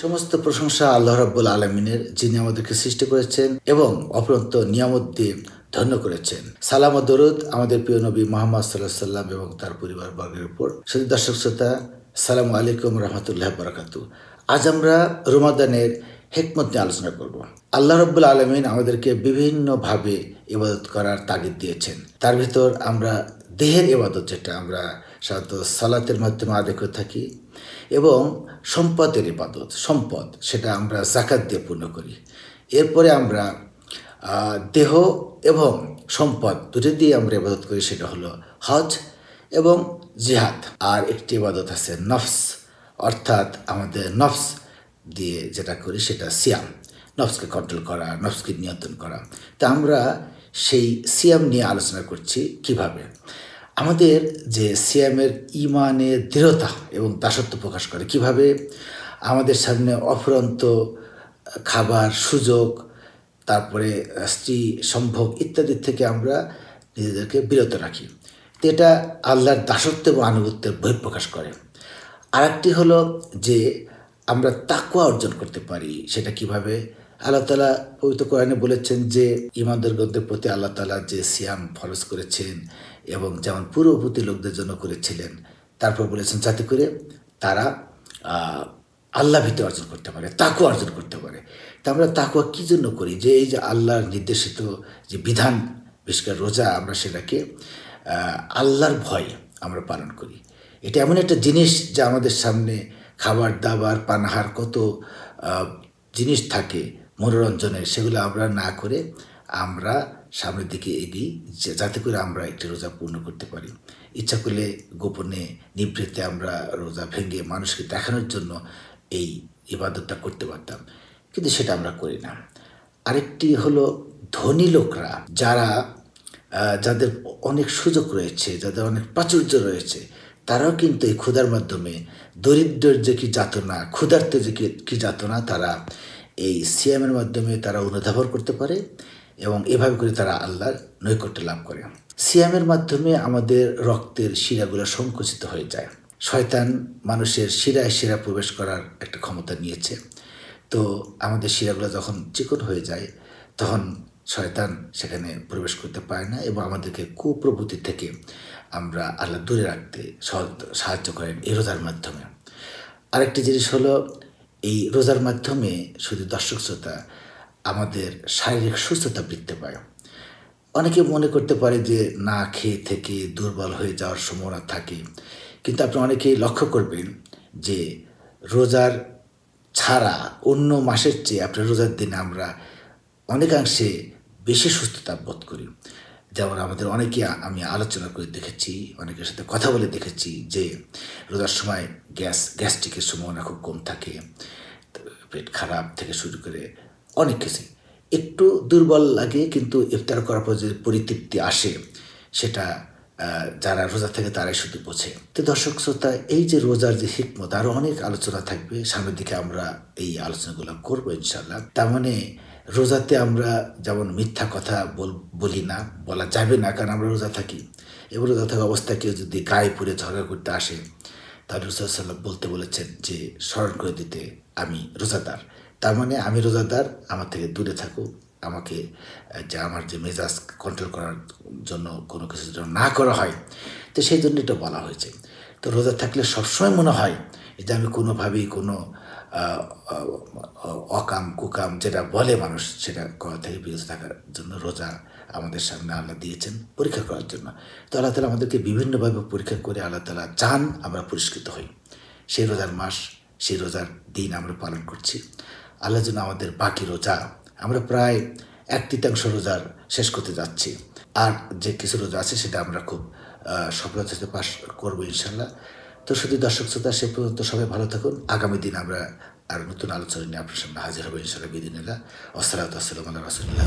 সমস্ত প্রশংসা আল্লাহ রাব্বুল আলামিনের, যিনি আমাদেরকে সৃষ্টি করেছেন এবং অপরন্ত নিয়ামত দিয়ে ধন্য করেছেন। সালাম ও দরুদ আমাদের প্রিয় নবী মুহাম্মদ সাল্লাল্লাহু আলাইহি সাল্লাম এবং তার পরিবার বর্গের উপর। শুধু দর্শক শ্রোতা, আসসালামু আলাইকুম রাহমাতুল্লাহি ওয়া বারাকাতুহু। আজ আমরা রমাদানের হিকমত নিয়ে আলোচনা করব। আল্লাহ রাব্বুল আলামিন আমাদেরকে বিভিন্নভাবে ইবাদত করার তাগিদ দিয়েছেন। তার ভিতর আমরা দেহের ইবাদত, যেটা আমরা সাধারণত সালাতের মাধ্যমে আদায় করে থাকি, এবং সম্পদের ইবাদত, সম্পদ সেটা আমরা যাকাত দিয়ে পূর্ণ করি। এরপরে আমরা দেহ এবং সম্পদ দুটো দিয়ে আমরা ইবাদত করি, সেটা হলো হজ এবং জিহাদ। আর একটি ইবাদত আছে নফস, অর্থাৎ আমাদের নফস দিয়ে যেটা করি সেটা সিয়াম, নফসকে কন্ট্রোল করা, নফসকে নিয়ন্ত্রণ করা। তা আমরা সেই সিয়াম নিয়ে আলোচনা করছি। কিভাবে আমাদের যে সিয়ামের ইমানের দৃঢ়তা এবং দাসত্ব প্রকাশ করে, কিভাবে আমাদের সামনে অফুরন্ত খাবার, সুযোগ, তারপরে স্ত্রী, সম্ভোগ ইত্যাদি থেকে আমরা নিজেদেরকে বিরত রাখি। তো এটা আল্লাহর দাসত্ব এবং আনুগত্যের বহিঃপ্রকাশ করে। আরেকটি হলো যে আমরা তাকওয়া অর্জন করতে পারি। সেটা কিভাবে? আল্লাহ তাআলা পবিত্র কোরআনে বলেছেন যে ঈমানদারগণদের প্রতি আল্লাহ তাআলা যে সিয়াম ফরজ করেছেন এবং যেমন পূর্ববর্তী লোকদের জন্য করেছিলেন, তারপর বলেছেন যাতে করে তারা আল্লাহ ভীতি অর্জন করতে পারে, তাকওয়া অর্জন করতে পারে। তা আমরা তাকওয়া কী জন্য করি? যে এই যে আল্লাহর নির্দেশিত যে বিধান, বিশেষ করে রোজা, আমরা সেটাকে আল্লাহর ভয় আমরা পালন করি। এটা এমন একটা জিনিস যা আমাদের সামনে খাবার দাবার, পানাহার, কত জিনিস থাকে মনোরঞ্জনের, সেগুলো আমরা না করে আমরা সামনের দিকে এগিয়ে, যাতে করে আমরা একটি রোজা পূর্ণ করতে পারি। ইচ্ছা করলে গোপনে নিভৃতে আমরা রোজা ভেঙে মানুষকে দেখানোর জন্য এই ইবাদতটা করতে পারতাম, কিন্তু সেটা আমরা করি না। আরেকটি হলো ধনী লোকরা, যাদের অনেক সুযোগ রয়েছে, যাদের অনেক প্রাচুর্য রয়েছে, তারাও কিন্তু এই ক্ষুধার মাধ্যমে দরিদ্রের যে কি যাতনা, ক্ষুধার্তের যে কি যাতনা, তারা এই সিয়ামের মাধ্যমে তারা অনুধাবন করতে পারে এবং এভাবে করে তারা আল্লাহর নৈকট্য লাভ করে। সিয়ামের মাধ্যমে আমাদের রক্তের শিরাগুলো সংকুচিত হয়ে যায়। শয়তান মানুষের শিরায় শিরা প্রবেশ করার একটা ক্ষমতা নিয়েছে। তো আমাদের শিরাগুলো যখন চিকন হয়ে যায়, তখন শয়তান সেখানে প্রবেশ করতে পারে না এবং আমাদেরকে কুপ্রবৃত্তি থেকে আমরা আল্লাহ দূরে রাখতে সাহায্য করেন এই রোজার মাধ্যমে। আরেকটি জিনিস হলো, এই রোজার মাধ্যমে শুধু দর্শক শ্রোতা আমাদের শারীরিক সুস্থতা বৃদ্ধি পায়। অনেকে মনে করতে পারে যে না খেয়ে থেকে দুর্বল হয়ে যাওয়ার সম্ভাবনা থাকে, কিন্তু আপনি অনেকেই লক্ষ্য করবেন যে রোজার ছাড়া অন্য মাসের চেয়ে আপনার রোজার দিনে আমরা অনেকাংশে বেশি সুস্থতা বোধ করি। যেমন আমাদের অনেকে, আমি আলোচনা করে দেখেছি, অনেকের সাথে কথা বলে দেখেছি যে রোজার সময় গ্যাস্ট্রিকের সম্ভাবনা খুব কম থাকে, পেট খারাপ থেকে শুরু করে অনেক কিছু। একটু দুর্বল লাগে, কিন্তু ইফতার করার পর যে পরিতৃপ্তি আসে, সেটা যারা রোজা থাকে তারাই শুধু বোঝে। তো দর্শক শ্রোতা, এই যে রোজার যে হিকমত, আরও অনেক আলোচনা থাকবে সামনের দিকে, আমরা এই আলোচনাগুলো করবো ইনশাল্লাহ। তার মানে রোজাতে আমরা যেমন মিথ্যা কথা বলি না, বলা যাবে না, কারণ আমরা রোজা থাকি। এবং রোজা থাকা অবস্থায় কেউ যদি গায়ে পুড়ে ঝগড়া করতে আসে, তাহলে রাসূলুল্লাহ সাল্লাল্লাহু আলাইহি ওয়াসাল্লাম বলতে বলেছেন যে স্মরণ করে দিতে, আমি রোজাদার। তার মানে আমি রোজাদার, আমার থেকে দূরে থাকো। আমাকে যে আমার যে মেজাজ কন্ট্রোল করার জন্য কোনো কিছু যেন না করা হয়, তো সেই জন্য এটা বলা হয়েছে। তো রোজা থাকলে সবসময় মনে হয় যে আমি কোনোভাবেই কোনো অকাম কুকাম যেটা বলে মানুষ, সেটা করা থেকে বিরত থাকার জন্য রোজা আমাদের সামনে আল্লাহ দিয়েছেন পরীক্ষা করার জন্য। তো আল্লাহ তাআলা আমাদেরকে বিভিন্নভাবে পরীক্ষা করে আল্লাহ তাআলা চান আমরা পুরস্কৃত হই। সেই রোজার মাস, সেই রোজার দিন আমরা পালন করছি। আল্লাহ যেন আমাদের বাকি রোজা, আমরা প্রায় 1/3 রোজার শেষ করতে যাচ্ছি, আর যে কিছু রোজা আছে সেটা আমরা খুব সফলতার সাথে পাশ করবো ইনশাল্লাহ। তো শুধু দর্শক শ্রোতা, সে পর্যন্ত সবাই ভালো থাকুন। আগামী দিন আমরা আর নতুন আলোচনা নিয়ে আপনার সামনে হাজির হবো ইনশাল্লাহ বিদিনিল্লাহ। ওয়াসসালাতু ওয়াসসালামু আলা রাসূলিল্লাহ।